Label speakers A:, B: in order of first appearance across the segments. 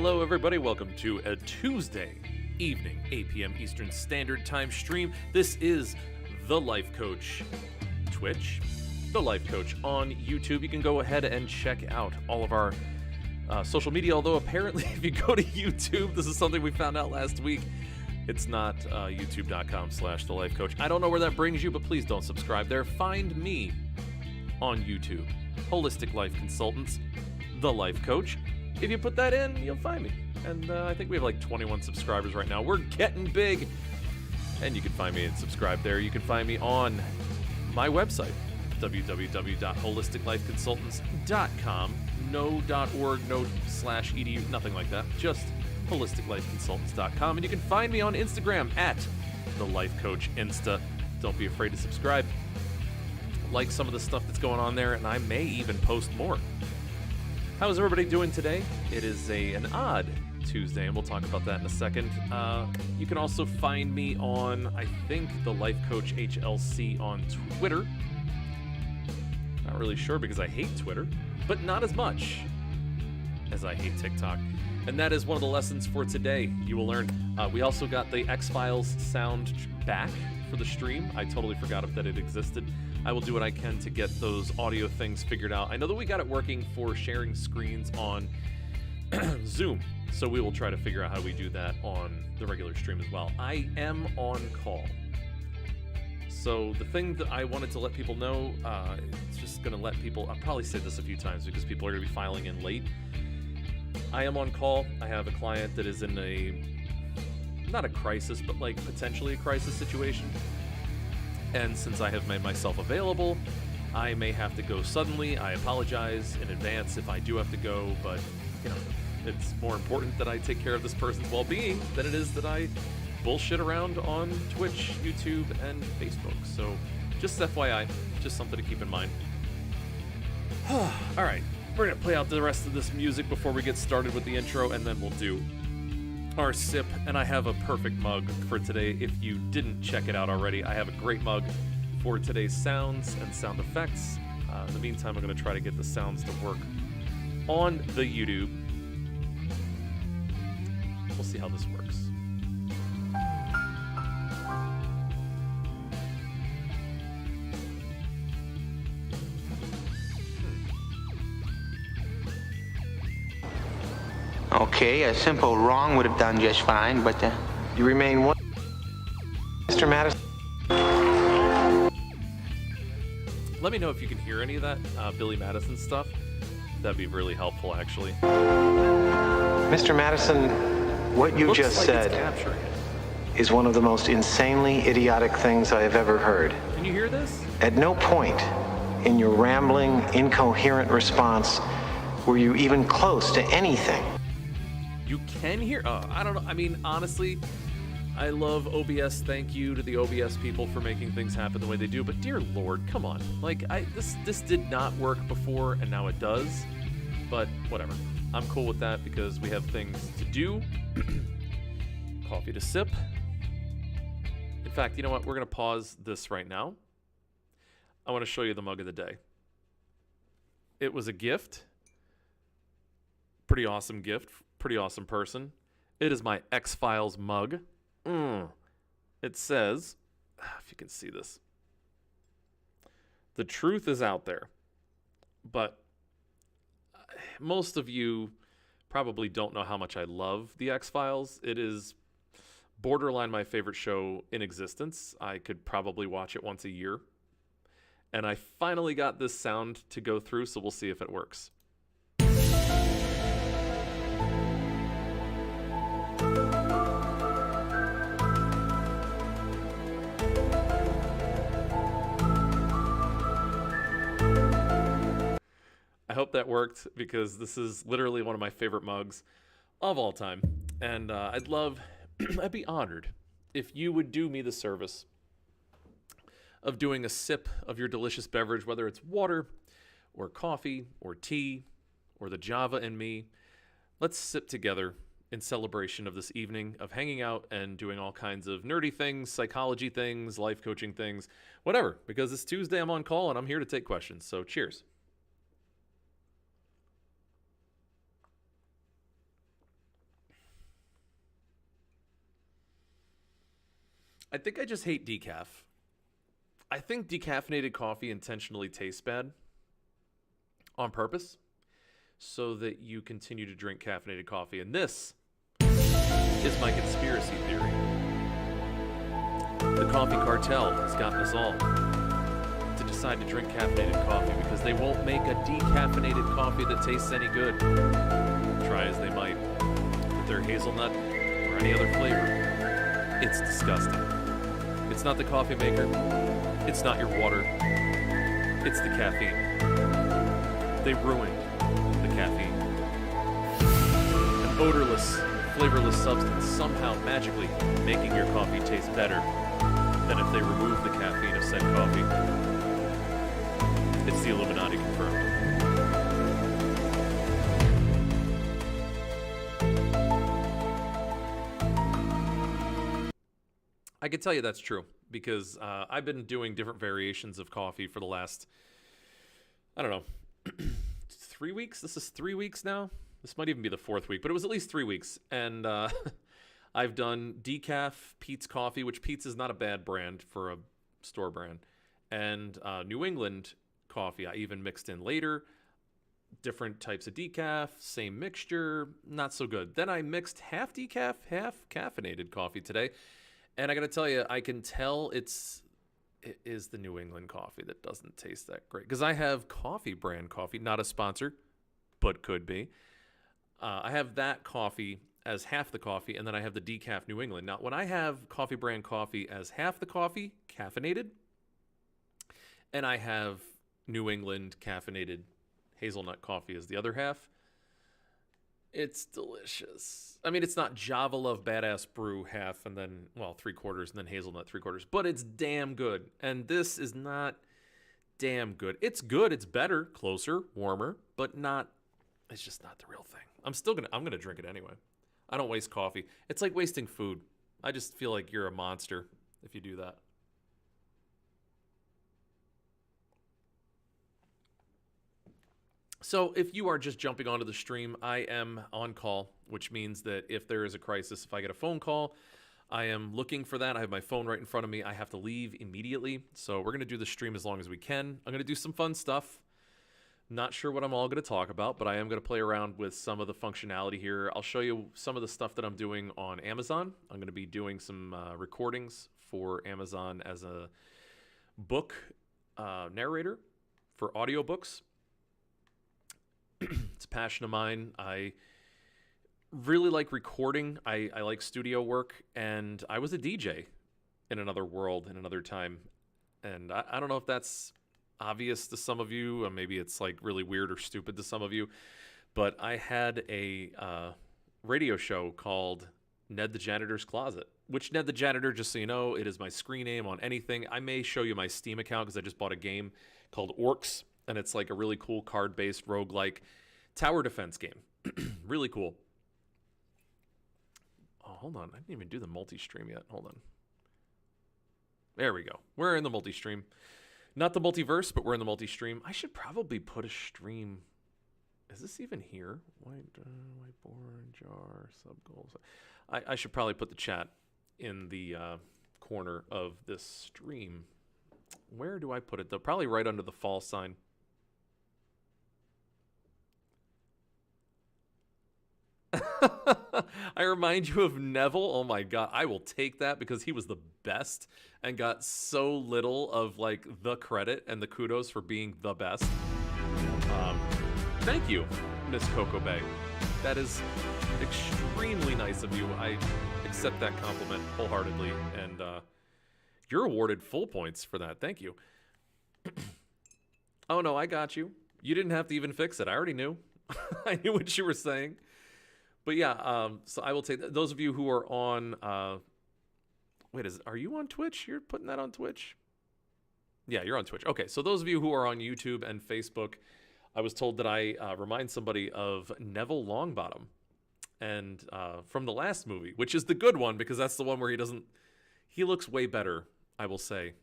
A: Hello, everybody. Welcome to a Tuesday evening, 8 p.m. Eastern Standard Time stream. This is The Life Coach Twitch, The Life Coach on YouTube. You can go ahead and check out all of our social media, although apparently if you go to YouTube, this is something we found out last week, it's not youtube.com/thelifecoach. I don't know where that brings you, but please don't subscribe there. Find me on YouTube, Holistic Life Consultants, The Life Coach. If you put that in, you'll find me. And I think we have like 21 subscribers right now. We're getting big. And you can find me and subscribe there. You can find me on my website, www.holisticlifeconsultants.com. No .org, no /edu, nothing like that. Just holisticlifeconsultants.com. And you can find me on Instagram at The Life Coach Insta. Don't be afraid to subscribe. Like some of the stuff that's going on there, and I may even post more. How's everybody doing today? It is an odd Tuesday, and we'll talk about that in a second. You can also find me on, I think, the Life Coach HLC on Twitter. Not really sure because I hate Twitter, but not as much as I hate TikTok. And that is one of the lessons for today. You will learn. We also got the X-Files sound back for the stream. I totally forgot that it existed. I will do what I can to get those audio things figured out. I know that we got it working for sharing screens on Zoom, so we will try to figure out how we do that on the regular stream as well. I am on call. So the thing that I wanted to let people know, it's just going to let people, I'll probably say this a few times because people are going to be filing in late. I am on call. I have a client that is in not a crisis, but like potentially a crisis situation. And since I have made myself available, I may have to go suddenly. I apologize in advance if I do have to go, but it's more important that I take care of this person's well-being than it is that I bullshit around on Twitch, YouTube, and Facebook. So just FYI, just something to keep in mind. All right, we're gonna play out the rest of this music before we get started with the intro, and then we'll do our sip. And I have a perfect mug for today. If you didn't check it out already, I have a great mug for today's sounds and sound effects. In the meantime, I'm going to try to get the sounds to work on the YouTube. We'll see how this works.
B: Okay, a simple wrong would have done just fine, but you remain one, Mr. Madison.
A: Let me know if you can hear any of that Billy Madison stuff. That'd be really helpful, actually.
B: Mr. Madison, what you
A: Looks
B: just
A: like
B: said
A: it's capturing it.
B: is one of the most insanely idiotic things I have ever heard.
A: Can you hear this?
B: At no point in your rambling, incoherent response were you even close to anything.
A: You can hear. I don't know. I mean, honestly, I love OBS. Thank you to the OBS people for making things happen the way they do. But dear Lord, come on. Like, this did not work before, and now it does. But whatever. I'm cool with that because we have things to do. Coffee to sip. In fact, you know what? We're going to pause this right now. I want to show you the mug of the day. It was a gift. Pretty awesome gift. Pretty awesome person. It is my X-Files mug. It says, if you can see this, the truth is out there. But most of you probably don't know how much I love the X-Files. It is borderline my favorite show in existence. I could probably watch it once a year. And I finally got this sound to go through, so we'll see if it works. I hope that worked because this is literally one of my favorite mugs of all time. And I'd be honored if you would do me the service of doing a sip of your delicious beverage, whether it's water or coffee or tea or the Java in me. Let's sip together in celebration of this evening of hanging out and doing all kinds of nerdy things, psychology things, life coaching things, whatever. Because it's Tuesday, I'm on call and I'm here to take questions. So cheers. I think I just hate decaf. I think decaffeinated coffee intentionally tastes bad on purpose so that you continue to drink caffeinated coffee. And this is my conspiracy theory. The coffee cartel has gotten us all to decide to drink caffeinated coffee because they won't make a decaffeinated coffee that tastes any good. Try as they might with their hazelnut or any other flavor. It's disgusting. It's not the coffee maker. It's not your water. It's the caffeine. They ruined the caffeine. An odorless, flavorless substance somehow magically making your coffee taste better than if they removed the caffeine of said coffee. It's the Illuminati confirmed. I can tell you that's true because I've been doing different variations of coffee for the last, I don't know, 3 weeks? This is 3 weeks now? This might even be the 4th week, but it was at least 3 weeks. And I've done decaf Peet's Coffee, which Peet's is not a bad brand for a store brand, and New England coffee I even mixed in later. Different types of decaf, same mixture, not so good. Then I mixed half decaf, half caffeinated coffee today. And I got to tell you, I can tell it is the New England coffee that doesn't taste that great. Because I have coffee brand coffee, not a sponsor, but could be. I have that coffee as half the coffee, and then I have the decaf New England. Now, when I have coffee brand coffee as half the coffee, caffeinated, and I have New England caffeinated hazelnut coffee as the other half, it's delicious. I mean, it's not Java Love Badass Brew half and then, well, 3/4 and then hazelnut 3/4, but it's damn good. And this is not damn good. It's good. It's better, closer, warmer, but not, it's just not the real thing. I'm going to drink it anyway. I don't waste coffee. It's like wasting food. I just feel like you're a monster if you do that. So if you are just jumping onto the stream, I am on call, which means that if there is a crisis, if I get a phone call, I am looking for that. I have my phone right in front of me. I have to leave immediately. So we're going to do the stream as long as we can. I'm going to do some fun stuff. Not sure what I'm all going to talk about, but I am going to play around with some of the functionality here. I'll show you some of the stuff that I'm doing on Amazon. I'm going to be doing some recordings for Amazon as a book narrator for audiobooks. It's a passion of mine. I really like recording. I like studio work, and I was a DJ in another world, in another time. And I don't know if that's obvious to some of you, or maybe it's like really weird or stupid to some of you, but I had a radio show called Ned the Janitor's Closet, which Ned the Janitor, just so you know, it is my screen name on anything. I may show you my Steam account because I just bought a game called Orcs, and it's like a really cool card-based roguelike tower defense game. Really cool. Oh, hold on. I didn't even do the multi-stream yet. Hold on. There we go. We're in the multi-stream. Not the multiverse, but we're in the multi-stream. I should probably put a stream. Is this even here? Whiteboard, jar, sub-goals. I should probably put the chat in the corner of this stream. Where do I put it, though? Probably right under the fall sign. I remind you of Neville. Oh my god, I will take that because he was the best and got so little of like the credit and the kudos for being the best. Thank you, Miss Coco Bay. That is extremely nice of you. I accept that compliment wholeheartedly, and you're awarded full points for that. Thank you. Oh no, I got you. You didn't have to even fix it. I already knew. I knew what you were saying. But yeah, so I will take those of you who are on. Are you on Twitch? You're putting that on Twitch? Yeah, you're on Twitch. Okay, so those of you who are on YouTube and Facebook, I was told that I remind somebody of Neville Longbottom, and from the last movie, which is the good one because that's the one where he looks way better, I will say,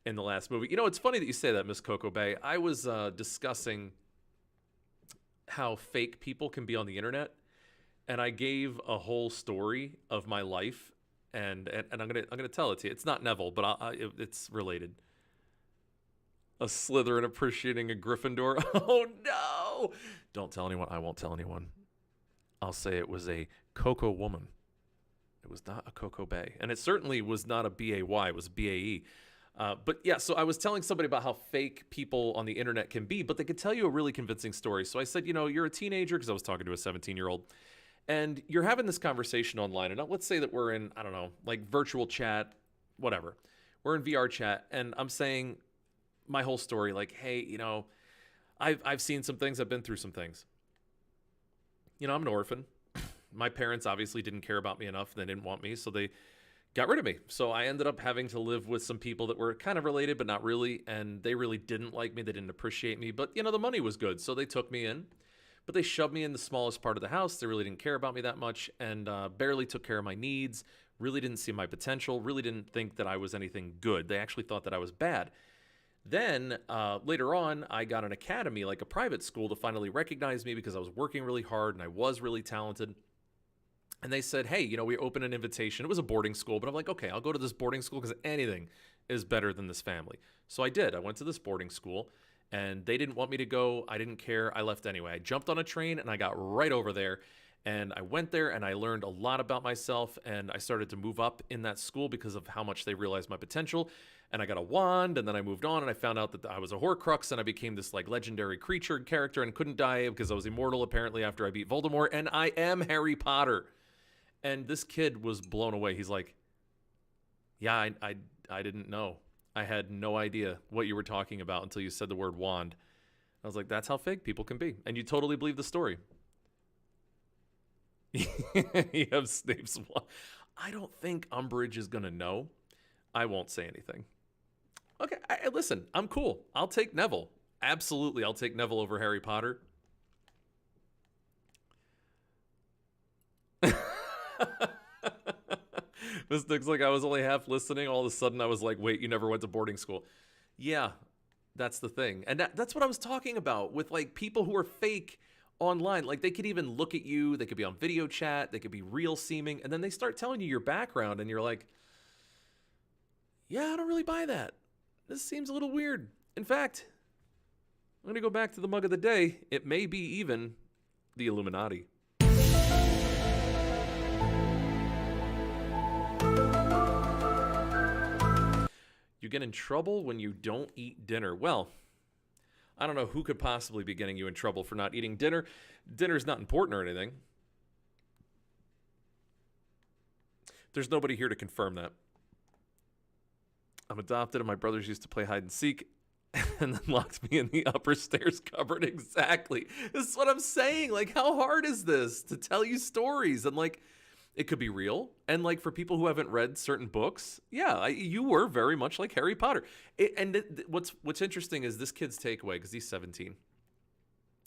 A: in the last movie. You know, it's funny that you say that, Miss Coco Bay. I was discussing how fake people can be on the internet. And I gave a whole story of my life and I'm gonna tell it to you. It's not Neville, but it's related. A Slytherin appreciating a Gryffindor. Oh no! Don't tell anyone. I won't tell anyone. I'll say it was a Cocoa Woman. It was not a Cocoa Bay, and it certainly was not a BAY. It was BAE. But yeah, so I was telling somebody about how fake people on the internet can be, but they could tell you a really convincing story. So I said, you're a teenager, because I was talking to a 17-year-old, and you're having this conversation online. And let's say that we're in, I don't know, like virtual chat, whatever. We're in VR chat, and I'm saying my whole story, like, hey, I've seen some things, I've been through some things. I'm an orphan. My parents obviously didn't care about me enough. They didn't want me, so they got rid of me. So I ended up having to live with some people that were kind of related, but not really. And they really didn't like me. They didn't appreciate me. But, the money was good. So they took me in. But they shoved me in the smallest part of the house. They really didn't care about me that much, and barely took care of my needs, really didn't see my potential, really didn't think that I was anything good. They actually thought that I was bad. Then later on, I got an academy, like a private school, to finally recognize me because I was working really hard and I was really talented. And they said, hey, we open an invitation. It was a boarding school, but I'm like, okay, I'll go to this boarding school because anything is better than this family. So I did. I went to this boarding school, and they didn't want me to go. I didn't care. I left anyway. I jumped on a train, and I got right over there. And I went there, and I learned a lot about myself, and I started to move up in that school because of how much they realized my potential. And I got a wand, and then I moved on, and I found out that I was a Horcrux, and I became this like legendary creature character and couldn't die because I was immortal apparently after I beat Voldemort, and I am Harry Potter. And this kid was blown away. He's like, yeah, I didn't know. I had no idea what you were talking about until you said the word wand. I was like, that's how fake people can be. And you totally believe the story. You have Snape's wand. I don't think Umbridge is going to know. I won't say anything. Okay, listen, I'm cool. I'll take Neville. Absolutely, I'll take Neville over Harry Potter. This looks like I was only half listening. All of a sudden, I was like, wait, you never went to boarding school. Yeah, that's the thing. And that's what I was talking about with like people who are fake online. Like they could even look at you. They could be on video chat. They could be real seeming. And then they start telling you your background. And you're like, yeah, I don't really buy that. This seems a little weird. In fact, I'm going to go back to the mug of the day. It may be even the Illuminati. You get in trouble when you don't eat dinner. Well, I don't know who could possibly be getting you in trouble for not eating dinner. Dinner's not important or anything. There's nobody here to confirm that. I'm adopted, and my brothers used to play hide and seek and then locked me in the upper stairs cupboard. Exactly. This is what I'm saying. Like, how hard is this to tell you stories? And like, it could be real. And like for people who haven't read certain books, yeah, you were very much like Harry Potter. What's interesting is this kid's takeaway, because he's 17.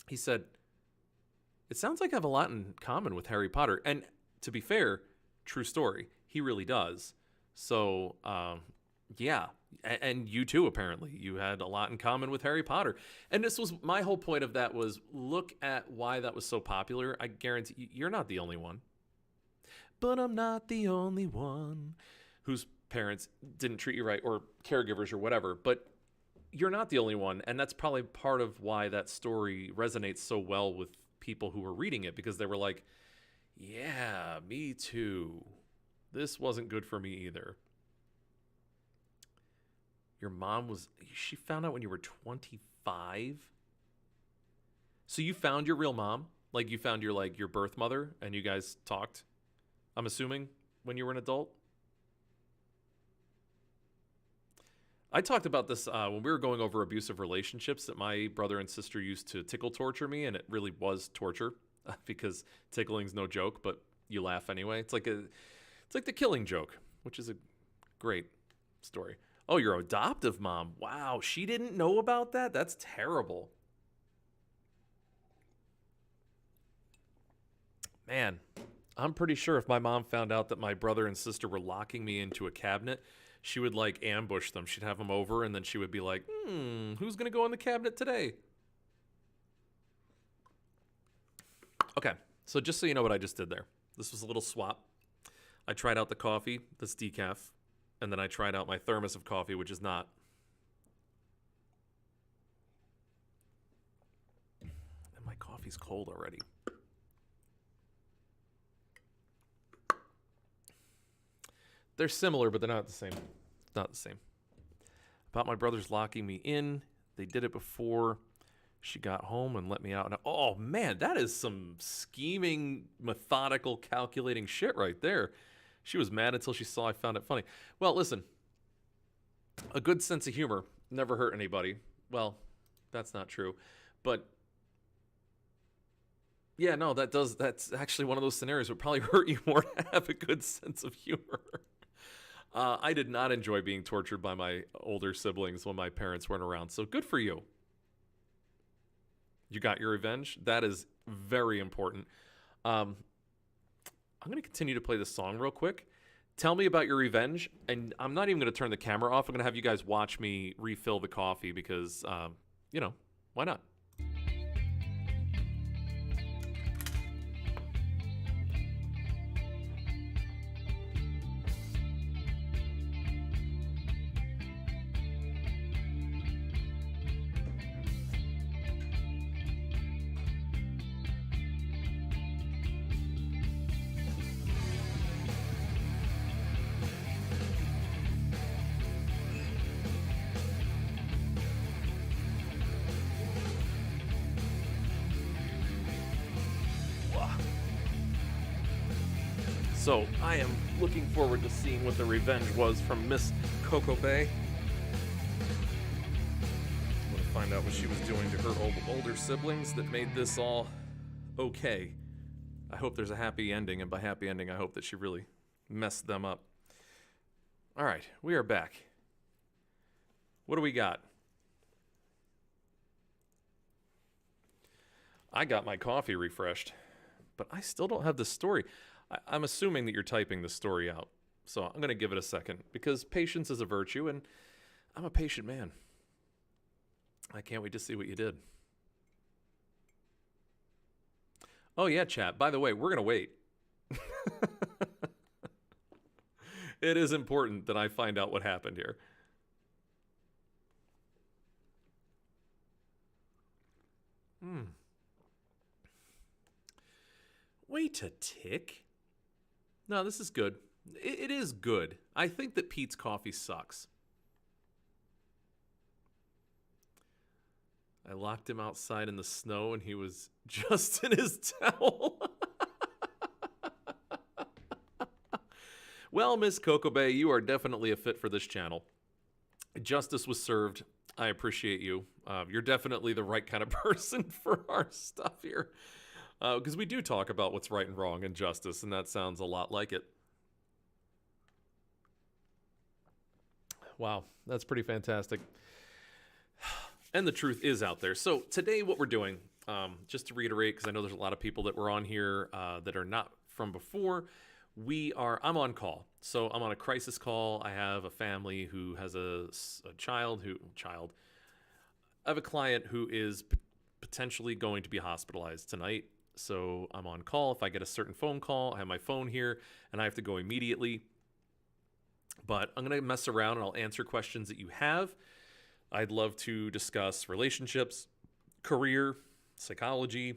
A: He said, it sounds like I have a lot in common with Harry Potter. And to be fair, true story, he really does. So, yeah. And you too, apparently. You had a lot in common with Harry Potter. And this was my whole point of that was look at why that was so popular. I guarantee you're not the only one. But I'm not the only one whose parents didn't treat you right, or caregivers or whatever. But you're not the only one. And that's probably part of why that story resonates so well with people who were reading it, because they were like, yeah, me too. This wasn't good for me either. Your mom she found out when you were 25? So you found your real mom? Like you found your birth mother and you guys talked? I'm assuming when you were an adult? I talked about this when we were going over abusive relationships, that my brother and sister used to tickle torture me, and it really was torture because tickling's no joke, but you laugh anyway. It's like the Killing Joke, which is a great story. Oh, your adoptive mom. Wow, she didn't know about that? That's terrible. Man, I'm pretty sure if my mom found out that my brother and sister were locking me into a cabinet, she would like ambush them. She'd have them over, and then she would be like, who's going to go in the cabinet today? Okay, so just so you know what I just did there. This was a little swap. I tried out the coffee, that's decaf, and then I tried out my thermos of coffee, which is not. And my coffee's cold already. They're similar, but they're not the same. Not the same. About my brothers locking me in. They did it before she got home and let me out. And oh, man, that is some scheming, methodical, calculating shit right there. She was mad until she saw I found it funny. Well, listen. A good sense of humor never hurt anybody. Well, that's not true. But yeah, no, that's actually one of those scenarios that would probably hurt you more to have a good sense of humor. I did not enjoy being tortured by my older siblings when my parents weren't around, so good for you. You got your revenge? That is very important. I'm going to continue to play this song real quick. Tell me about your revenge, and I'm not even going to turn the camera off. I'm going to have you guys watch me refill the coffee because, why not? So I am looking forward to seeing what the revenge was from Miss Coco Bay. I'm going to find out what she was doing to her older siblings that made this all okay. I hope there's a happy ending, and by happy ending, I hope that she really messed them up. All right, we are back. What do we got? I got my coffee refreshed, but I still don't have the story. I'm assuming that you're typing the story out, so I'm going to give it a second, because patience is a virtue, and I'm a patient man. I can't wait to see what you did. Oh, yeah, chat. By the way, we're going to wait. It is important that I find out what happened here. Wait a tick. No, this is good. It is good. I think that Pete's coffee sucks. I locked him outside in the snow and he was just in his towel. Well, Miss Coco Bay, you are definitely a fit for this channel. Justice was served. I appreciate you. You're definitely the right kind of person for our stuff here. Because we do talk about what's right and wrong and justice, and that sounds a lot like it. Wow, that's pretty fantastic. And the truth is out there. So today what we're doing, just to reiterate, because I know there's a lot of people that were on here that are not from before, I'm on call. So I'm on a crisis call. I have a family who has a child. I have a client who is potentially going to be hospitalized tonight. So I'm on call. If I get a certain phone call, I have my phone here, and I have to go immediately. But I'm going to mess around, and I'll answer questions that you have. I'd love to discuss relationships, career, psychology,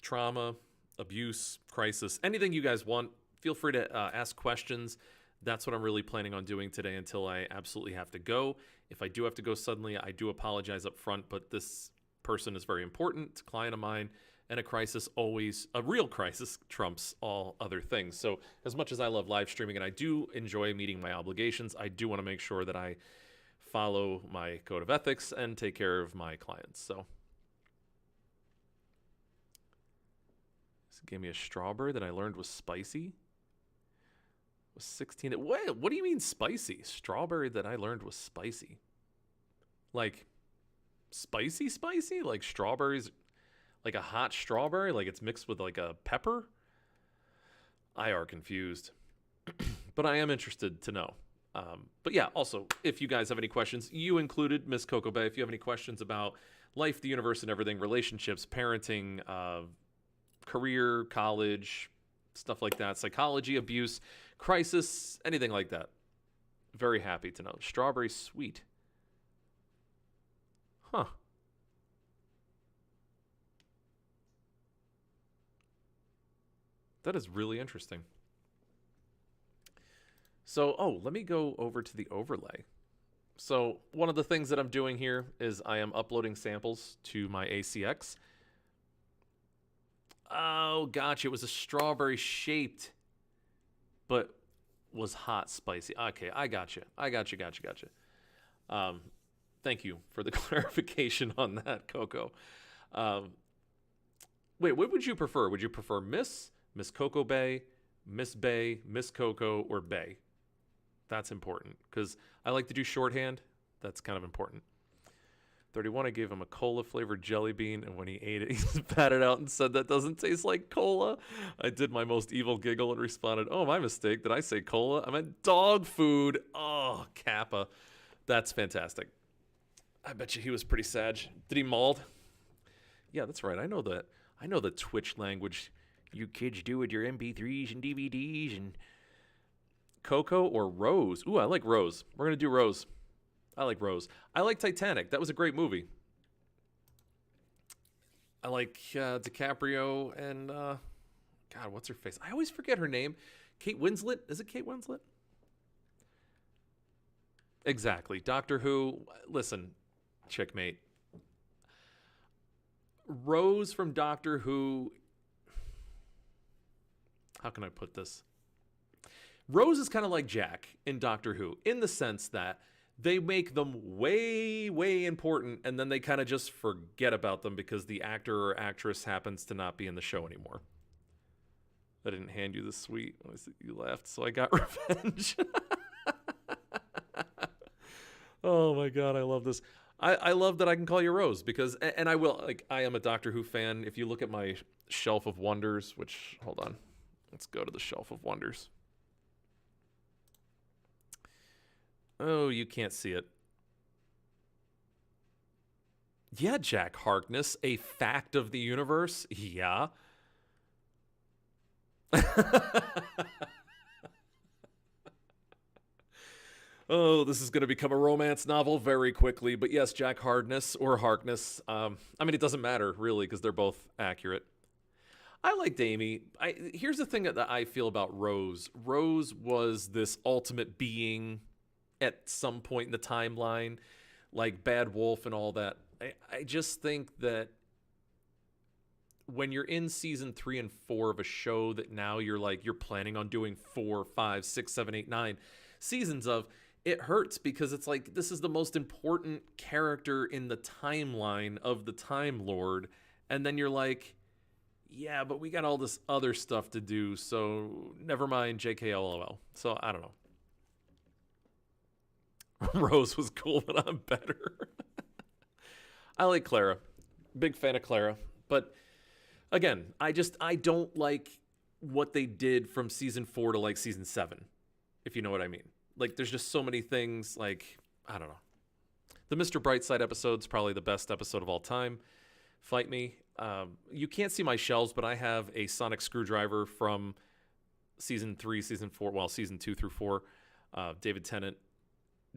A: trauma, abuse, crisis, anything you guys want. Feel free to ask questions. That's what I'm really planning on doing today until I absolutely have to go. If I do have to go suddenly, I do apologize up front, but this person is very important. It's a client of mine. And a real crisis trumps all other things. So as much as I love live streaming and I do enjoy meeting my obligations, I do want to make sure that I follow my code of ethics and take care of my clients. So this gave me a strawberry that I learned was spicy. It was 16. What do you mean spicy? Strawberry that I learned was spicy. Like spicy? Like strawberries... Like a hot strawberry? Like it's mixed with like a pepper? I are confused. But I am interested to know. But yeah, also, if you guys have any questions, you included, Miss Coco Bay, if you have any questions about life, the universe, and everything, relationships, parenting, career, college, stuff like that, psychology, abuse, Crisis, anything like that. Very happy to know. Strawberry sweet. Huh. That is really interesting. So, let me go over to the overlay. So, one of the things that I'm doing here is I am uploading samples to my ACX. Oh, gotcha. It was a strawberry shaped, but was hot spicy. Okay, I gotcha. Gotcha. Thank you for the clarification on that, Coco. Wait, what would you prefer? Would you prefer Miss Coco Bay, Miss Bay, Miss Coco, or Bay? That's important because I like to do shorthand. That's kind of important. 31, I gave him a cola flavored jelly bean, and when he ate it, he spat it out and said that doesn't taste like cola. I did my most evil giggle and responded, "Oh, my mistake. Did I say cola? I meant dog food." Oh, Kappa. That's fantastic. I bet you he was pretty sad. Did he mauled? Yeah, that's right. I know that. I know the Twitch language you kids do with your MP3s and DVDs and Coco or Rose. Ooh, I like Rose. We're going to do Rose. I like Rose. I like Titanic. That was a great movie. I like DiCaprio and, God, what's her face? I always forget her name. Kate Winslet? Is it Kate Winslet? Exactly. Doctor Who. Listen, checkmate. Rose from Doctor Who. How can I put this? Rose is kind of like Jack in Doctor Who in the sense that they make them way, way important and then they kind of just forget about them because the actor or actress happens to not be in the show anymore. I didn't hand you the sweet. You laughed, so I got revenge. Oh my God, I love this. I love that I can call you Rose because, and I will, like, I am a Doctor Who fan. If you look at my shelf of wonders, which, hold on, let's go to the shelf of wonders. Oh, you can't see it. Yeah, Jack Harkness, a fact of the universe. Yeah. Oh, this is going to become a romance novel very quickly. But yes, Jack Harkness or Harkness. I mean, it doesn't matter, really, because they're both accurate. I liked Amy. Here's the thing that I feel about Rose. Rose was this ultimate being at some point in the timeline, like Bad Wolf and all that. I just think that when you're in season 3 and 4 of a show that now you're planning on doing 4, 5, 6, 7, 8, 9 seasons of, it hurts because it's like this is the most important character in the timeline of the Time Lord. And then you're like, yeah, but we got all this other stuff to do, so never mind, JKLOL. So I don't know. Rose was cool, but I'm better. I like Clara. Big fan of Clara. But again, I don't like what they did from season 4 to like season 7, if you know what I mean. Like, there's just so many things, like, I don't know. The Mr. Brightside episode's probably the best episode of all time. Fight me. You can't see my shelves, but I have a sonic screwdriver from season 3, season 4, well, season 2 through 4, David Tennant,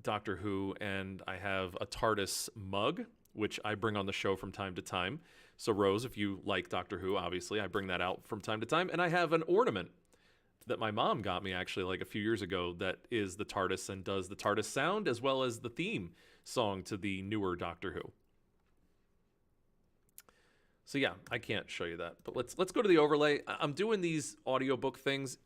A: Doctor Who, and I have a TARDIS mug, which I bring on the show from time to time. So, Rose, if you like Doctor Who, obviously, I bring that out from time to time. And I have an ornament that my mom got me actually like a few years ago that is the TARDIS and does the TARDIS sound as well as the theme song to the newer Doctor Who. So yeah, I can't show you that, but let's go to the overlay. I'm doing these audiobook things.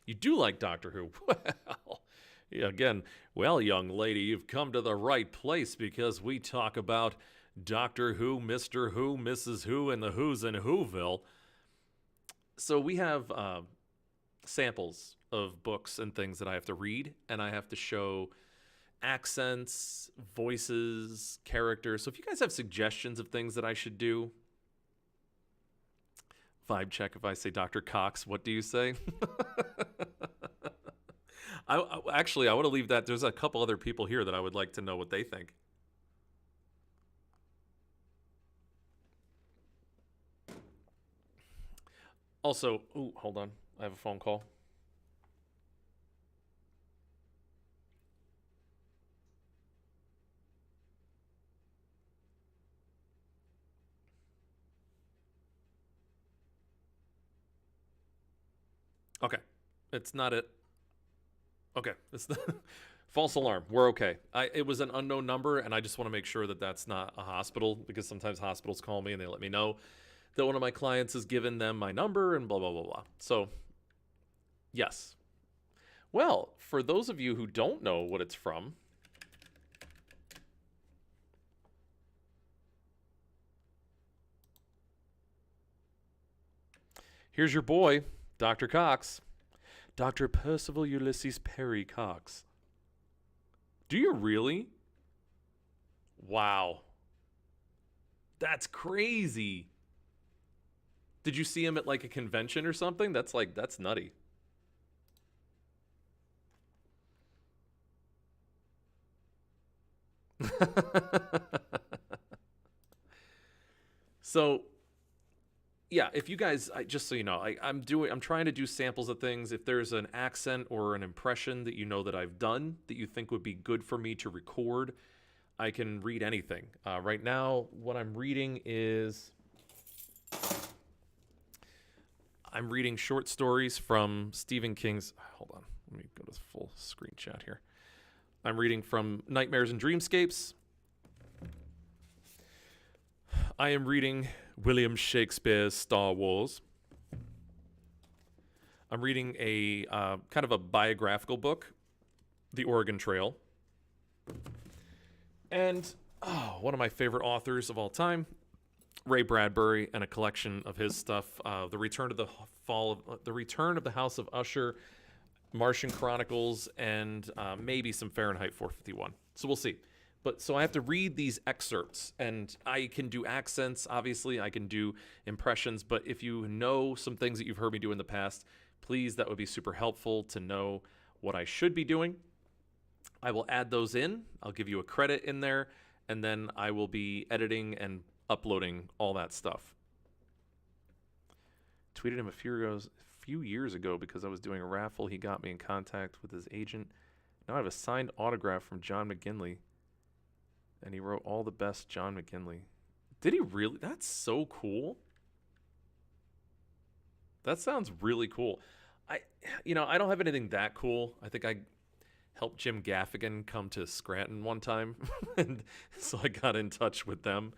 A: You do like Doctor Who? Well, yeah, again, well, young lady, you've come to the right place because we talk about Doctor Who, Mr. Who, Mrs. Who, and the Who's in Whoville. So we have samples of books and things that I have to read, and I have to show accents, voices, characters. So if you guys have suggestions of things that I should do, vibe check. If I say Dr. Cox, what do you say? I want to leave that. There's a couple other people here that I would like to know what they think. Also, hold on. I have a phone call. Okay. It's not it. Okay. It's the false alarm. We're okay. It was an unknown number, and I just want to make sure that that's not a hospital, because sometimes hospitals call me and they let me know that one of my clients has given them my number and blah, blah, blah, blah. So, yes. Well, for those of you who don't know what it's from, here's your boy, Dr. Cox. Dr. Percival Ulysses Perry Cox. Do you really? Wow. That's crazy. Did you see him at like a convention or something? That's nutty. So, yeah, if you guys, just so you know, I'm trying to do samples of things. If there's an accent or an impression that you know that I've done that you think would be good for me to record, I can read anything. Right now, what I'm reading is, I'm reading short stories from Stephen King's, hold on, let me go to full screen chat here. I'm reading from Nightmares and Dreamscapes. I am reading William Shakespeare's Star Wars. I'm reading a kind of a biographical book, The Oregon Trail. And one of my favorite authors of all time, Ray Bradbury, and a collection of his stuff, The Return of the House of Usher, Martian Chronicles, and maybe some Fahrenheit 451. So we'll see. But so I have to read these excerpts, and I can do accents, obviously, I can do impressions, but if you know some things that you've heard me do in the past, please, that would be super helpful to know what I should be doing. I will add those in, I'll give you a credit in there, and then I will be editing and uploading all that stuff. Tweeted him a few years ago because I was doing a raffle. He got me in contact with his agent. Now I have a signed autograph from John McGinley. And he wrote, "All the best, John McGinley." Did he really? That's so cool. That sounds really cool. I don't have anything that cool. I think I helped Jim Gaffigan come to Scranton one time, and so I got in touch with them.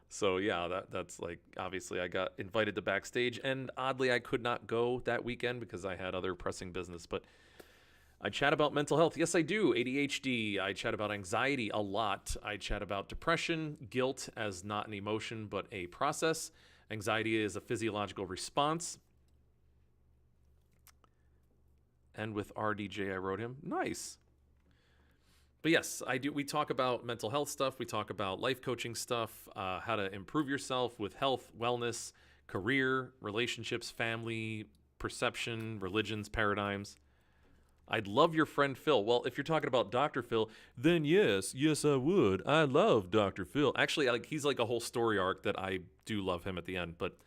A: So yeah, that's like, obviously I got invited to backstage, and oddly I could not go that weekend because I had other pressing business, but I chat about mental health. Yes, I do. ADHD. I chat about anxiety a lot. I chat about depression, guilt as not an emotion, but a process. Anxiety is a physiological response. And with RDJ, I wrote him. Nice. But yes, I do. We talk about mental health stuff. We talk about life coaching stuff, how to improve yourself with health, wellness, career, relationships, family, perception, religions, paradigms. I'd love your friend Phil. Well, if you're talking about Dr. Phil, then yes, I would. I love Dr. Phil. Actually, he's like a whole story arc that I do love him at the end, but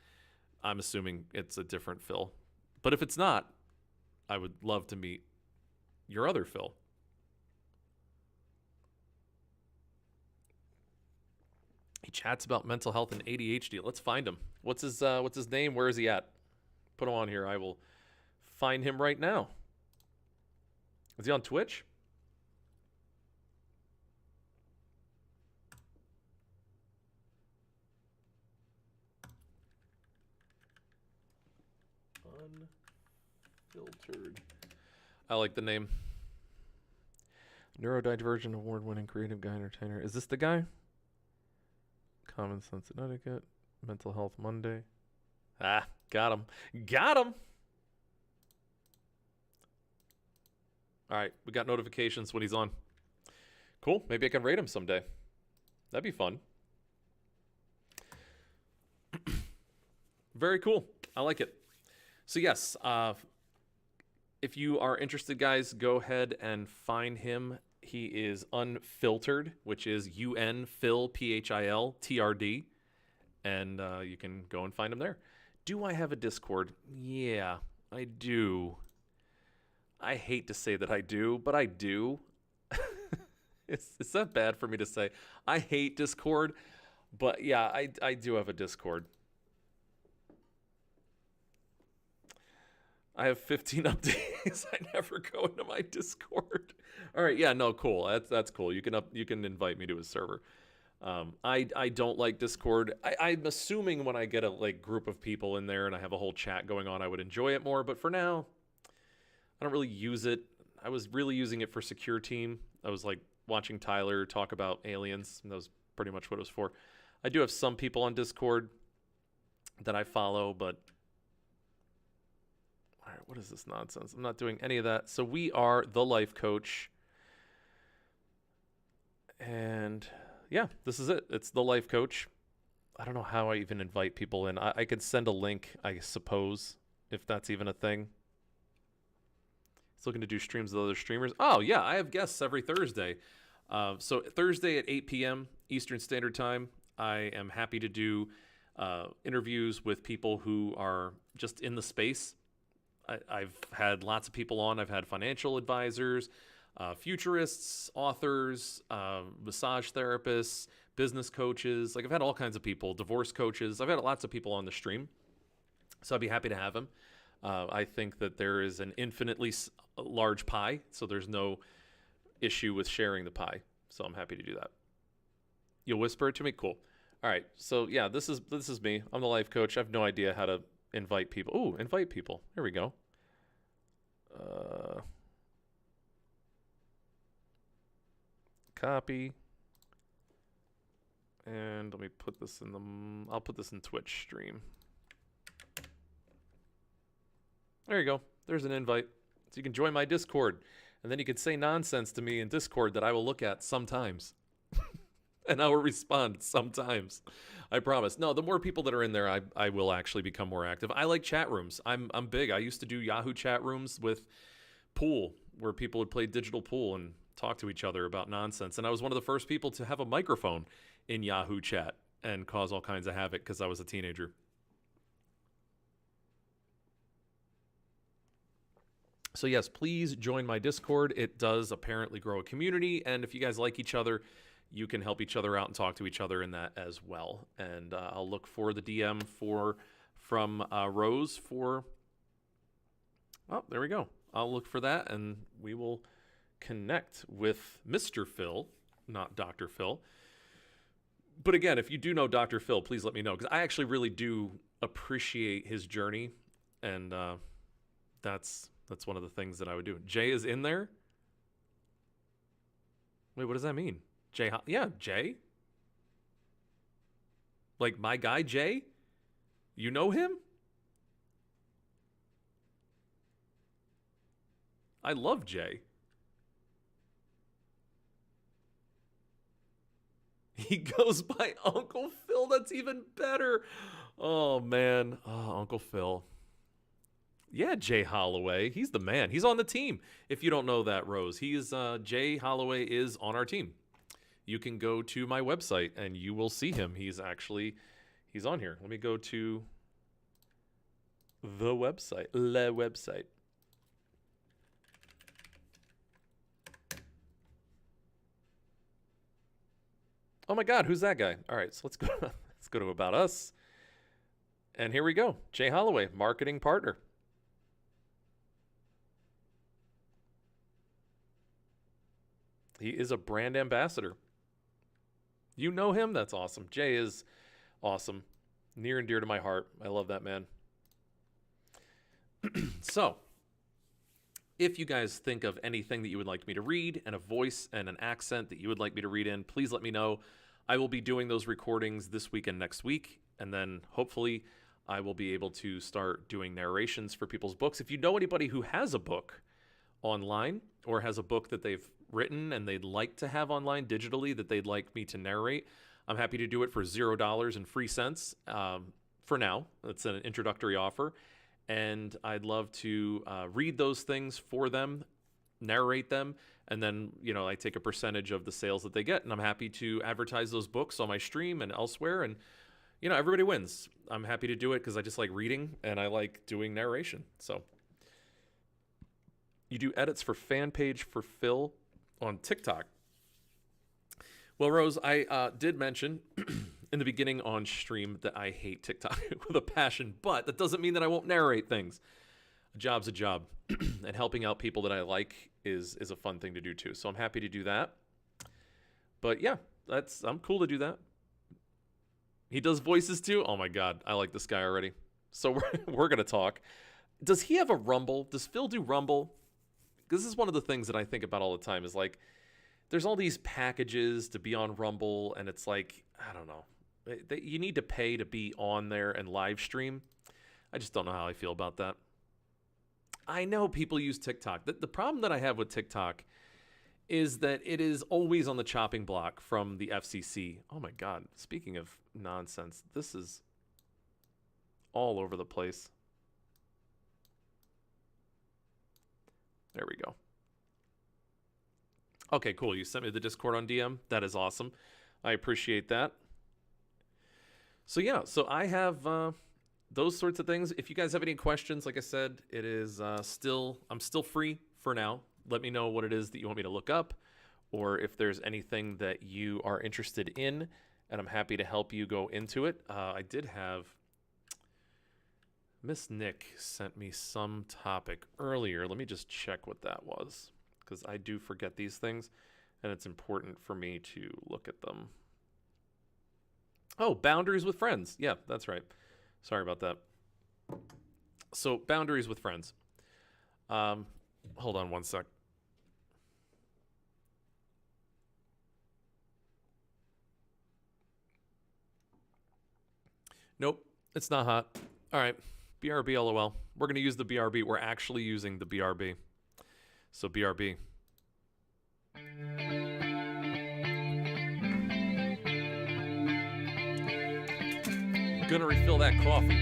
A: I'm assuming it's a different Phil. But if it's not, I would love to meet your other Phil. He chats about mental health and ADHD. Let's find him. What's his name? Where is he at? Put him on here. I will find him right now. Is he on Twitch? Unfiltered. I like the name. Neurodivergent award-winning creative guy entertainer. Is this the guy? Common Sense and Etiquette. Mental Health Monday. Ah, got him. Got him! All right, we got notifications when he's on. Cool. Maybe I can rate him someday. That'd be fun. Very cool. I like it. So yes, if you are interested, guys, go ahead and find him. He is Unfiltered, which is Phil, PHILTRD. And you can go and find him there. Do I have a Discord? Yeah, I do. I hate to say that I do, but I do. It's that bad for me to say. I hate Discord, but yeah, I do have a Discord. I have 15 updates. I never go into my Discord. All right, yeah, no, cool. That's cool. You can invite me to a server. I don't like Discord. I'm assuming when I get a like group of people in there and I have a whole chat going on, I would enjoy it more. But for now, I don't really use it. I was really using it for Secure Team. I was like watching Tyler talk about aliens, and that was pretty much what it was for. I do have some people on Discord that I follow, but all right, what is this nonsense? I'm not doing any of that. So we are The Life Coach. And yeah, this is it. It's The Life Coach. I don't know how I even invite people in. I could send a link, I suppose, if that's even a thing. It's looking to do streams with other streamers. Oh, yeah, I have guests every Thursday. So Thursday at 8 p.m. Eastern Standard Time, I am happy to do interviews with people who are just in the space. I've had lots of people on. I've had financial advisors, futurists, authors, massage therapists, business coaches. Like I've had all kinds of people, divorce coaches. I've had lots of people on the stream. So I'd be happy to have them. I think that there is an infinitely large pie, so there's no issue with sharing the pie. So I'm happy to do that. You'll whisper it to me? Cool. All right. So yeah, this is me. I'm the life coach. I have no idea how to invite people. Ooh, invite people. There we go. Copy. And let me put this in I'll put this in Twitch stream. There you go. There's an invite. So you can join my Discord. And then you can say nonsense to me in Discord that I will look at sometimes. And I will respond sometimes. I promise. No, the more people that are in there, I will actually become more active. I like chat rooms. I'm big. I used to do Yahoo chat rooms with pool, where people would play digital pool and talk to each other about nonsense. And I was one of the first people to have a microphone in Yahoo chat and cause all kinds of havoc because I was a teenager. So yes, please join my Discord. It does apparently grow a community. And if you guys like each other, you can help each other out and talk to each other in that as well. And I'll look for the DM from Rose for... Oh, there we go. I'll look for that, and we will connect with Mr. Phil, not Dr. Phil. But again, if you do know Dr. Phil, please let me know, because I actually really do appreciate his journey, and that's one of the things that I would do. Jay is in there? Wait, what does that mean? Jay? Yeah, Jay? Like my guy, Jay? You know him? I love Jay. He goes by Uncle Phil. That's even better. Oh, man. Oh, Uncle Phil. Yeah, Jay Holloway. He's the man. He's on the team. If you don't know that, Rose, Jay Holloway is on our team. You can go to my website and you will see him. He's on here. Let me go to the website, le website. Oh my God, who's that guy? All right, so let's go to About Us. And here we go. Jay Holloway, marketing partner. He is a brand ambassador. You know him? That's awesome. Jay is awesome. Near and dear to my heart. I love that man. So, if you guys think of anything that you would like me to read and a voice and an accent that you would like me to read in, please let me know. I will be doing those recordings this week and next week. And then hopefully I will be able to start doing narrations for people's books. If you know anybody who has a book online or has a book that they've written and they'd like to have online digitally that they'd like me to narrate, I'm happy to do it for $0 and free cents for now. That's an introductory offer. And I'd love to read those things for them, narrate them, and then, I take a percentage of the sales that they get, and I'm happy to advertise those books on my stream and elsewhere, and, everybody wins. I'm happy to do it because I just like reading, and I like doing narration. So, you do edits for Fan Page for Phil on TikTok. Well, Rose, I did mention in the beginning on stream that I hate TikTok with a passion, but that doesn't mean that I won't narrate things. A job's a job, and helping out people that I like is a fun thing to do too. So I'm happy to do that. But yeah, I'm cool to do that. He does voices too. Oh my god, I like this guy already. So we're gonna talk. Does he have a Rumble? Does Phil do Rumble? Because this is one of the things that I think about all the time. Is like, there's all these packages to be on Rumble, and it's like, I don't know. You need to pay to be on there and live stream. I just don't know how I feel about that. I know people use TikTok. The problem that I have with TikTok is that it is always on the chopping block from the FCC. Oh my God. Speaking of nonsense, this is all over the place. There we go. Okay, cool. You sent me the Discord on DM. That is awesome. I appreciate that. So yeah, so I have those sorts of things. If you guys have any questions, like I said, it is I'm still free for now. Let me know what it is that you want me to look up, or if there's anything that you are interested in, and I'm happy to help you go into it. I did have Miss Nick sent me some topic earlier. Let me just check what that was, because I do forget these things, and it's important for me to look at them. Oh, boundaries with friends. Yeah, that's right. Sorry about that. So, boundaries with friends. Hold on one sec. Nope, it's not hot. All right, BRB LOL. We're going to use the BRB. We're actually using the BRB. So, BRB. Gonna refill that coffee.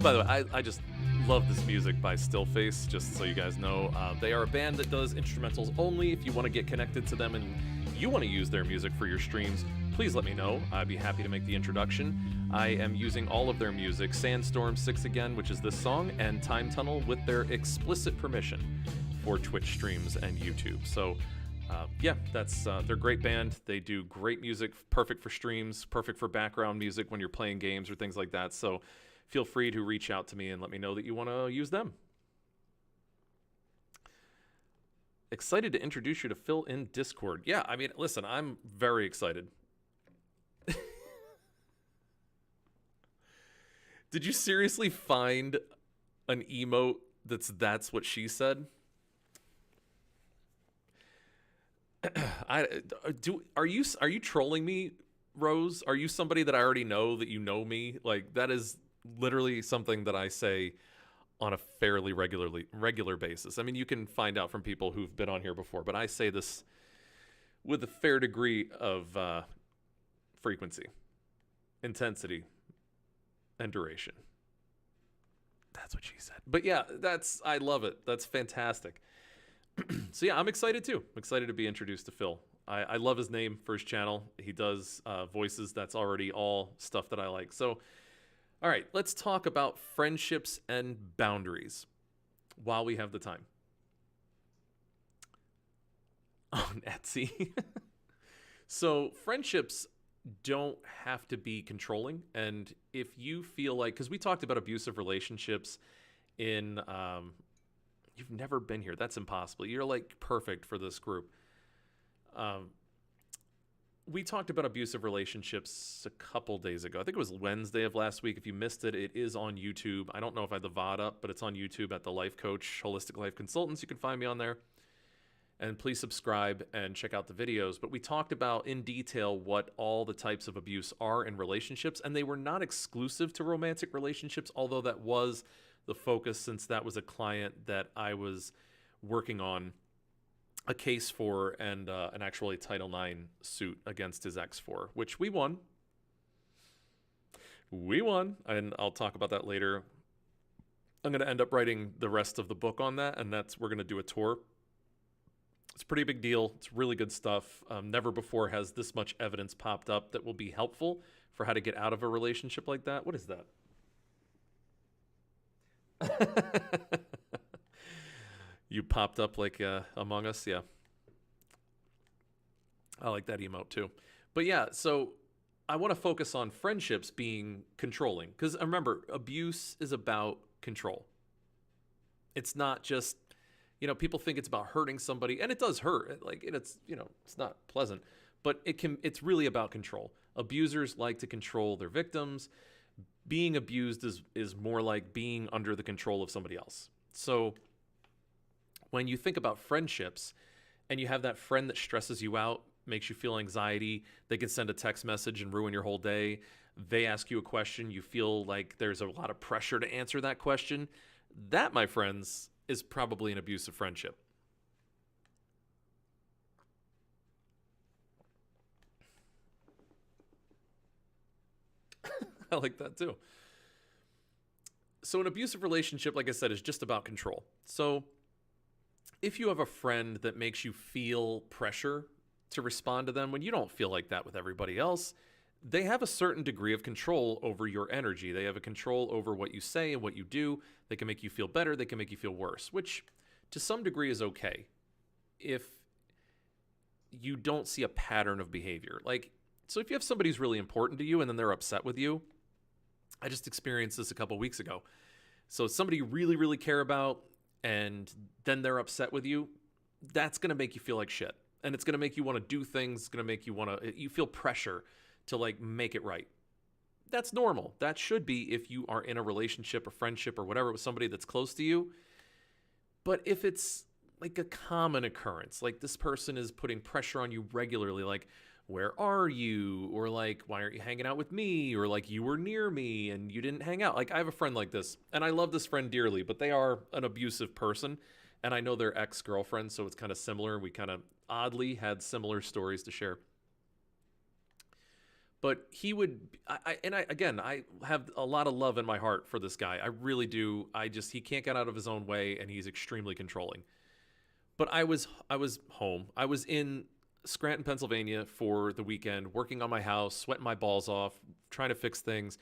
A: By the way, I just love this music by Stillface, just so you guys know. They are a band that does instrumentals only. If you want to get connected to them and you want to use their music for your streams, please let me know. I'd be happy to make the introduction. I am using all of their music, Sandstorm 6 Again, which is this song, and Time Tunnel with their explicit permission for Twitch streams and YouTube. So yeah, that's they're a great band. They do great music, perfect for streams, perfect for background music when you're playing games or things like that. So feel free to reach out to me and let me know that you want to use them. Excited to introduce you to Phil in Discord. Yeah, I mean, listen, I'm very excited. Did you seriously find an emote that's what she said? Are you trolling me, Rose? Are you somebody that I already know that you know me? Like, that is literally something that I say on a fairly regular basis. I mean, you can find out from people who've been on here before, but I say this with a fair degree of frequency, intensity, and duration. That's what she said. But yeah, I love it. That's fantastic. So yeah, I'm excited too. I'm excited to be introduced to Phil. I love his name for his channel. He does voices. That's already all stuff that I like. So, all right, let's talk about friendships and boundaries while we have the time. On Etsy. So friendships don't have to be controlling. And if you feel like, because we talked about abusive relationships in You've never been here. That's impossible. You're like perfect for this group. We talked about abusive relationships a couple days ago. I think it was Wednesday of last week. If you missed it, it is on YouTube. I don't know if I had the VOD up, but it's on YouTube at The Life Coach Holistic Life Consultants. You can find me on there. And please subscribe and check out the videos. But we talked about in detail what all the types of abuse are in relationships, and they were not exclusive to romantic relationships, although that was the focus, since that was a client that I was working on a case for, and an actually Title IX suit against his ex for, which we won. We won, and I'll talk about that later. I'm going to end up writing the rest of the book on that, and we're going to do a tour. It's a pretty big deal. It's really good stuff. Never before has this much evidence popped up that will be helpful for how to get out of a relationship like that. What is that? You popped up like Among Us, yeah. I like that emote too. But yeah, so I want to focus on friendships being controlling. Because remember, abuse is about control. It's not just, people think it's about hurting somebody, and it does hurt. It's not pleasant. But it's really about control. Abusers like to control their victims. Being abused is more like being under the control of somebody else. So when you think about friendships and you have that friend that stresses you out, makes you feel anxiety, they can send a text message and ruin your whole day. They ask you a question, you feel like there's a lot of pressure to answer that question. That, my friends, is probably an abusive friendship. I like that too. So an abusive relationship, like I said, is just about control. So if you have a friend that makes you feel pressure to respond to them when you don't feel like that with everybody else, they have a certain degree of control over your energy. They have a control over what you say and what you do. They can make you feel better. They can make you feel worse, which to some degree is okay if you don't see a pattern of behavior. So if you have somebody who's really important to you and then they're upset with you, I just experienced this a couple weeks ago. So somebody you really, really care about, and then they're upset with you, that's going to make you feel like shit. And it's going to make you want to do things. It's going to make you feel pressure to make it right. That's normal. That should be if you are in a relationship or friendship or whatever with somebody that's close to you. But if it's like a common occurrence, like this person is putting pressure on you regularly, like, where are you? Or like, why aren't you hanging out with me? Or like, you were near me and you didn't hang out. Like, I have a friend like this, and I love this friend dearly, but they are an abusive person. And I know they're ex-girlfriends, so it's kind of similar. We kind of oddly had similar stories to share. But he would, I have a lot of love in my heart for this guy. I really do. He can't get out of his own way, and he's extremely controlling. But I was home. I was in Scranton, Pennsylvania for the weekend, working on my house, sweating my balls off, trying to fix things.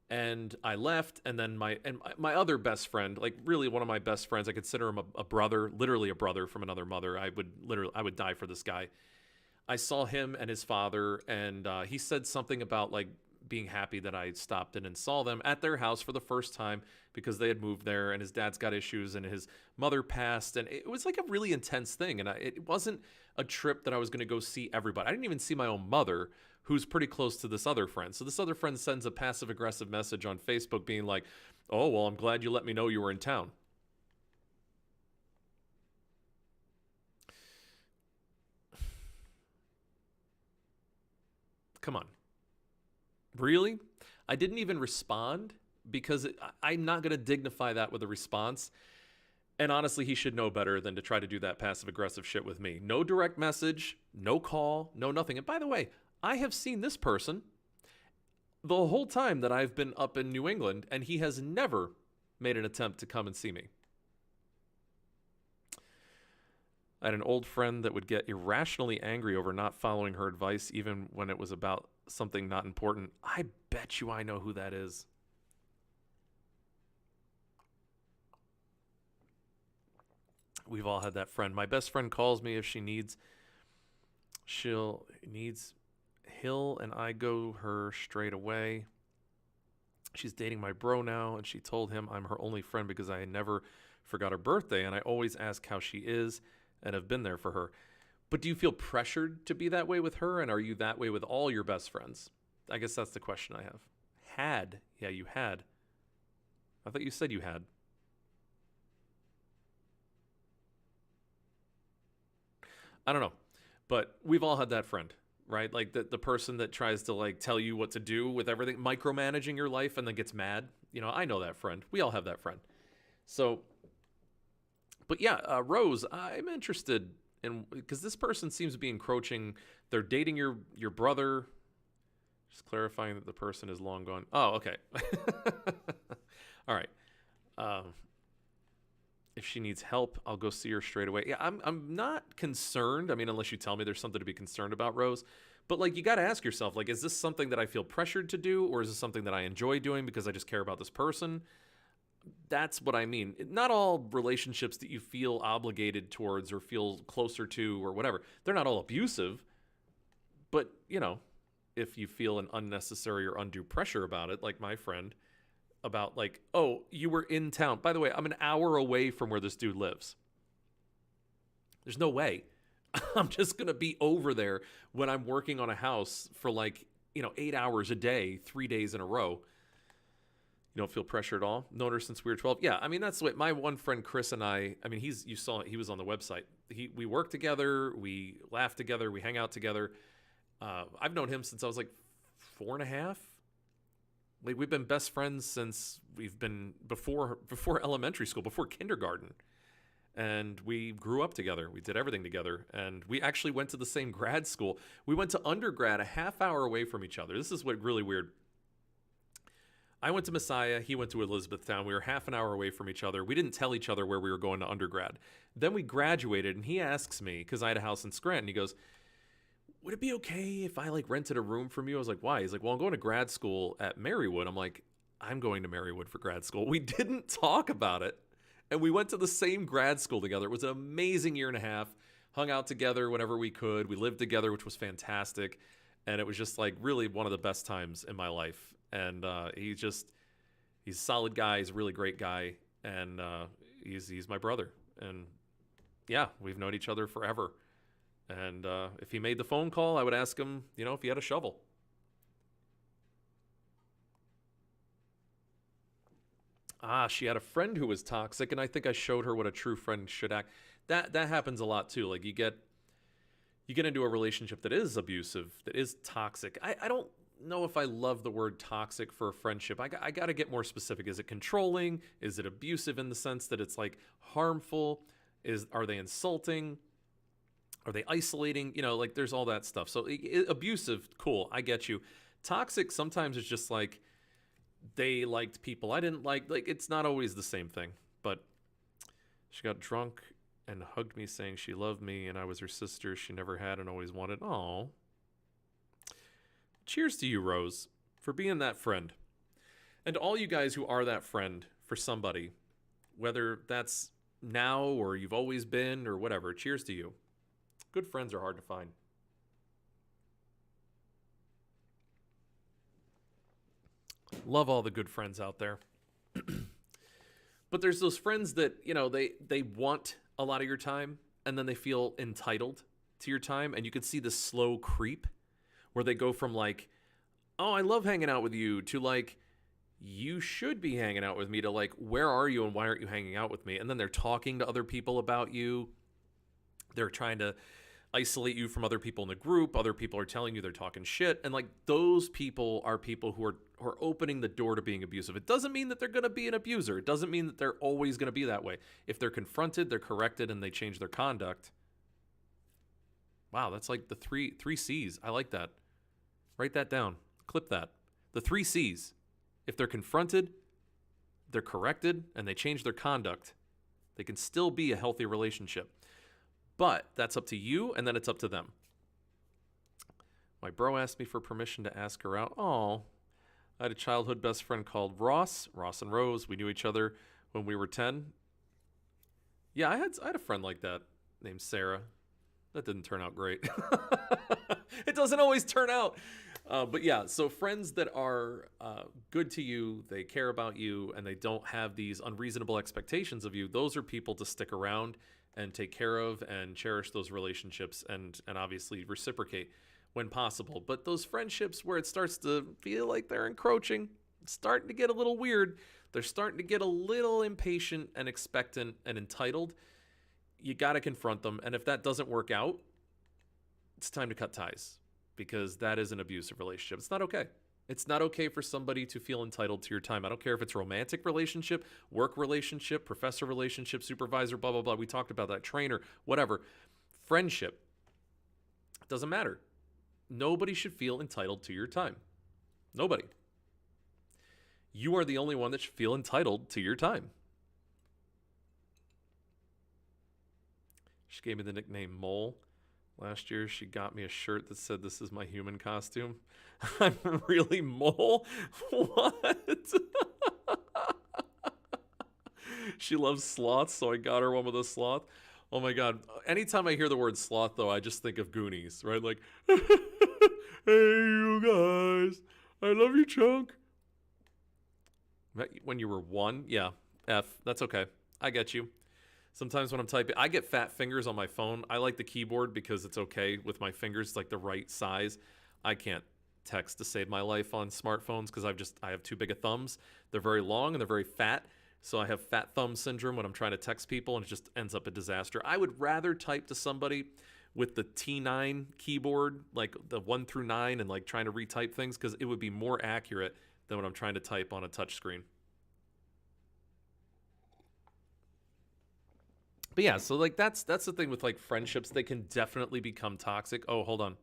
A: And I left, and then my other best friend, like really one of my best friends, I consider him a brother, literally a brother from another mother. I would die for this guy. I saw him and his father, and he said something about like being happy that I stopped in and saw them at their house for the first time because they had moved there, and his dad's got issues, and his mother passed, and it was like a really intense thing. And it wasn't a trip that I was going to go see everybody. I didn't even see my own mother, who's pretty close to this other friend. So this other friend sends a passive-aggressive message on Facebook being like, "Oh, well, I'm glad you let me know you were in town." Come on. Really? I didn't even respond because I'm not going to dignify that with a response. And honestly, he should know better than to try to do that passive-aggressive shit with me. No direct message, no call, no nothing. And by the way, I have seen this person the whole time that I've been up in New England, and he has never made an attempt to come and see me. I had an old friend that would get irrationally angry over not following her advice, even when it was about something not important. I bet you I know who that is. We've all had that friend. My best friend calls me if she needs. Hill, and I go her straight away. She's dating my bro now, and she told him I'm her only friend because I never forgot her birthday, and I always ask how she is and have been there for her. But do you feel pressured to be that way with her, and are you that way with all your best friends? I guess that's the question I have. Had. Yeah, you had. I thought you said you had. I don't know. But we've all had that friend, right? Like the person that tries to like tell you what to do with everything, micromanaging your life and then gets mad. You know, I know that friend. We all have that friend. So, but yeah, Rose, I'm interested in, because this person seems to be encroaching. They're dating your brother. Just clarifying that the person is long gone. Oh, okay. All right. If she needs help, I'll go see her straight away. Yeah, I'm not concerned. I mean, unless you tell me there's something to be concerned about, Rose. But like, you got to ask yourself, like, is this something that I feel pressured to do, or is this something that I enjoy doing because I just care about this person? That's what I mean. Not all relationships that you feel obligated towards or feel closer to or whatever, they're not all abusive. But, you know, if you feel an unnecessary or undue pressure about it, like my friend, about like, oh, you were in town. By the way, I'm an hour away from where this dude lives. There's no way. I'm just going to be over there when I'm working on a house for like, 8 hours a day, 3 days in a row. You don't feel pressure at all? Known her since we were 12. Yeah, I mean, that's the way. My one friend, Chris, and I mean, you saw he was on the website. We work together. We laugh together. We hang out together. I've known him since I was like 4.5. Like, we've been best friends since we've been before elementary school, before kindergarten. And we grew up together. We did everything together. And we actually went to the same grad school. We went to undergrad a half hour away from each other. This is what really weird. I went to Messiah. He went to Elizabethtown. We were half an hour away from each other. We didn't tell each other where we were going to undergrad. Then we graduated, and he asks me, because I had a house in Scranton, he goes, would it be okay if I like rented a room from you? I was like, why? He's like, well, I'm going to grad school at Marywood. I'm like, I'm going to Marywood for grad school. We didn't talk about it. And we went to the same grad school together. It was an amazing 1.5 years. Hung out together whenever we could. We lived together, which was fantastic. And it was just like really one of the best times in my life. And he's a solid guy. He's a really great guy. And he's my brother. And yeah, we've known each other forever. And if he made the phone call, I would ask him, if he had a shovel. She had a friend who was toxic, and I think I showed her what a true friend should act. That happens a lot too. Like you get into a relationship that is abusive, that is toxic. I don't know if I love the word toxic for a friendship. I got to get more specific. Is it controlling? Is it abusive in the sense that it's like harmful? Are they insulting? Are they isolating? Like there's all that stuff. So abusive, cool, I get you. Toxic, sometimes it's just like they liked people I didn't like. Like it's not always the same thing. But she got drunk and hugged me saying she loved me and I was her sister she never had and always wanted. Aw. Cheers to you, Rose, for being that friend. And all you guys who are that friend for somebody, whether that's now or you've always been or whatever, cheers to you. Good friends are hard to find. Love all the good friends out there. But there's those friends that, they want a lot of your time and then they feel entitled to your time. And you can see the slow creep where they go from like, oh, I love hanging out with you to like, you should be hanging out with me to like, where are you and why aren't you hanging out with me? And then they're talking to other people about you. They're trying to isolate you from other people in the group. Other people are telling you they're talking shit. And like those people are people who are opening the door to being abusive. It doesn't mean that they're going to be an abuser. It doesn't mean that they're always going to be that way. If they're confronted, they're corrected, and they change their conduct. Wow, that's like the three C's. I like that. Write that down. Clip that. The 3 C's. If they're confronted, they're corrected, and they change their conduct, they can still be a healthy relationship. But that's up to you, and then it's up to them. My bro asked me for permission to ask her out. Oh, I had a childhood best friend called Ross and Rose. We knew each other when we were 10. Yeah, I had a friend like that named Sarah. That didn't turn out great. It doesn't always turn out But yeah, so friends that are good to you, they care about you, and they don't have these unreasonable expectations of you, those are people to stick around and take care of and cherish those relationships and obviously reciprocate when possible. But those friendships where it starts to feel like they're encroaching, starting to get a little weird, they're starting to get a little impatient and expectant and entitled, you got to confront them. And if that doesn't work out, it's time to cut ties, because that is an abusive relationship. It's not okay. It's not okay for somebody to feel entitled to your time. I don't care if it's a romantic relationship, work relationship, professor relationship, supervisor, blah, blah, blah. We talked about that, trainer, whatever. Friendship, doesn't matter. Nobody should feel entitled to your time. Nobody. You are the only one that should feel entitled to your time. She gave me the nickname Mole. Last year, she got me a shirt that said, "This is my human costume." I'm really Mole? What? She loves sloths, so I got her one with a sloth. Oh my God. Anytime I hear the word sloth, though, I just think of Goonies, right? Like, hey, you guys. I love you, Chunk. When you were 1? Yeah. F. That's okay. I get you. Sometimes when I'm typing, I get fat fingers on my phone. I like the keyboard because it's okay with my fingers. It's like the right size. I can't text to save my life on smartphones because I have too big of thumbs. They're very long and they're very fat. So I have fat thumb syndrome when I'm trying to text people, and it just ends up a disaster. I would rather type to somebody with the T9 keyboard, like the 1 through 9, and like trying to retype things, because it would be more accurate than when I'm trying to type on a touch screen. But yeah, so like that's the thing with like friendships. They can definitely become toxic. Oh, hold on.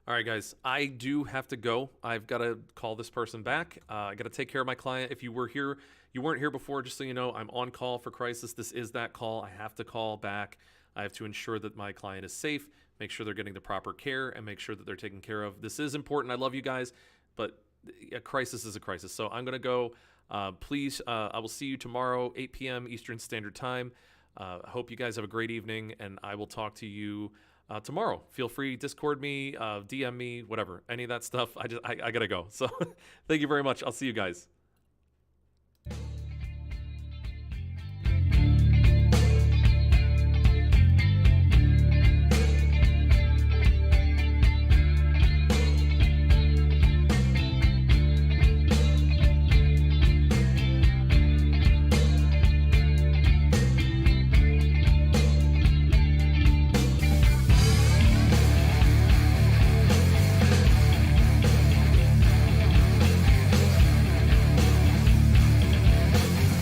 A: All right, guys, I do have to go. I've got to call this person back. I got to take care of my client. If you weren't here before, just so you know, I'm on call for crisis. This is that call. I have to call back. I have to ensure that my client is safe, make sure they're getting the proper care, and make sure that they're taken care of. This is important. I love you guys, but a crisis is a crisis. So I'm going to go. Please, I will see you tomorrow, 8 p.m. Eastern Standard Time. I hope you guys have a great evening, and I will talk to you tomorrow. Feel free, Discord me, DM me, whatever, any of that stuff. I gotta go. So thank you very much. I'll see you guys.